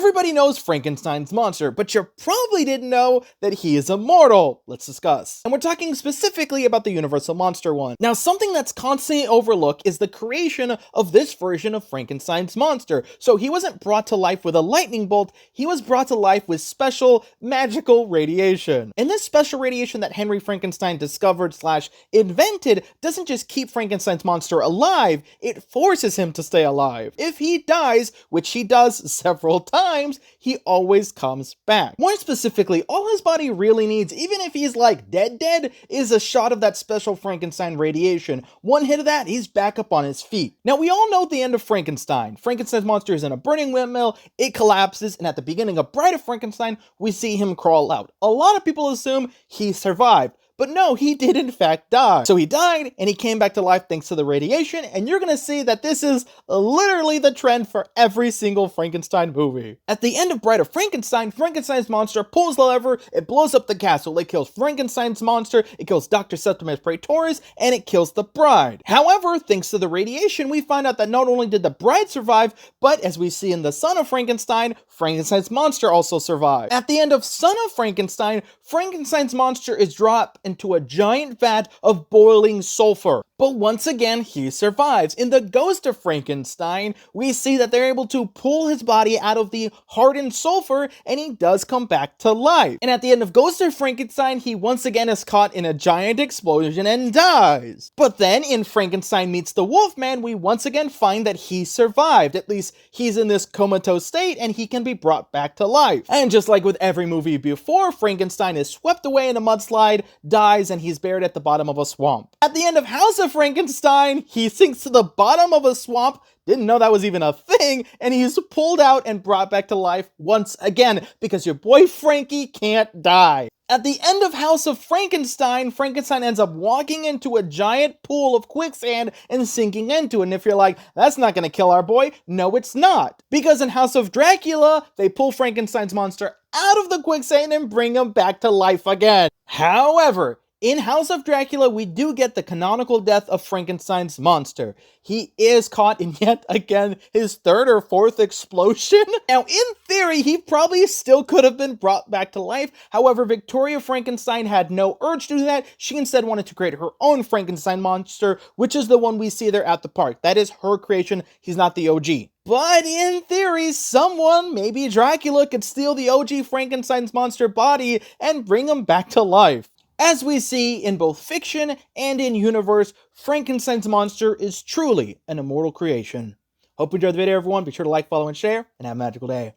Everybody knows Frankenstein's monster, but you probably didn't know that he is immortal. Let's discuss. And we're talking specifically about the Universal Monster one. Now, something that's constantly overlooked is the creation of this version of Frankenstein's monster. So he wasn't brought to life with a lightning bolt, he was brought to life with special magical radiation. And this special radiation that Henry Frankenstein discovered / invented doesn't just keep Frankenstein's monster alive, it forces him to stay alive. If he dies, which he does several times, he always comes back. More specifically, all his body really needs, even if he's like dead, is a shot of that special Frankenstein radiation. One hit of that, he's back up on his feet. Now, we all know the end of Frankenstein. Frankenstein's monster is in a burning windmill, it collapses, and at the beginning of Bride of Frankenstein, we see him crawl out. A lot of people assume he survived. But no, he did in fact die. So he died, and he came back to life thanks to the radiation, and you're gonna see that this is literally the trend for every single Frankenstein movie. At the end of Bride of Frankenstein, Frankenstein's monster pulls the lever, it blows up the castle, it kills Frankenstein's monster, it kills Dr. Septimus Praetorius, and it kills the bride. However, thanks to the radiation, we find out that not only did the bride survive, but as we see in the Son of Frankenstein, Frankenstein's monster also survived. At the end of Son of Frankenstein, Frankenstein's monster is dropped into a giant vat of boiling sulfur. But once again, he survives. In the Ghost of Frankenstein, we see that they're able to pull his body out of the hardened sulfur, and he does come back to life. And at the end of Ghost of Frankenstein, he once again is caught in a giant explosion and dies. But then, in Frankenstein Meets the Wolfman, we once again find that he survived. At least, he's in this comatose state, and he can be brought back to life. And just like with every movie before, Frankenstein is swept away in a mudslide, dies, and he's buried at the bottom of a swamp. At the end of House of Frankenstein, he sinks to the bottom of a swamp, didn't know that was even a thing, and he's pulled out and brought back to life once again, because your boy Frankie can't die. At the end of House of Frankenstein, Frankenstein ends up walking into a giant pool of quicksand and sinking into it. And if you're like, that's not gonna kill our boy, no it's not. Because in House of Dracula, they pull Frankenstein's monster out of the quicksand and bring him back to life again. However, in House of Dracula, we do get the canonical death of Frankenstein's monster. He is caught in yet again his third or fourth explosion. Now, in theory, he probably still could have been brought back to life. However, Victoria Frankenstein had no urge to do that. She instead wanted to create her own Frankenstein monster, which is the one we see there at the park. That is her creation. He's not the OG. But in theory, someone, maybe Dracula, could steal the OG Frankenstein's monster body and bring him back to life. As we see in both fiction and in universe, Frankenstein's monster is truly an immortal creation. Hope you enjoyed the video, everyone. Be sure to like, follow, and share, and have a magical day.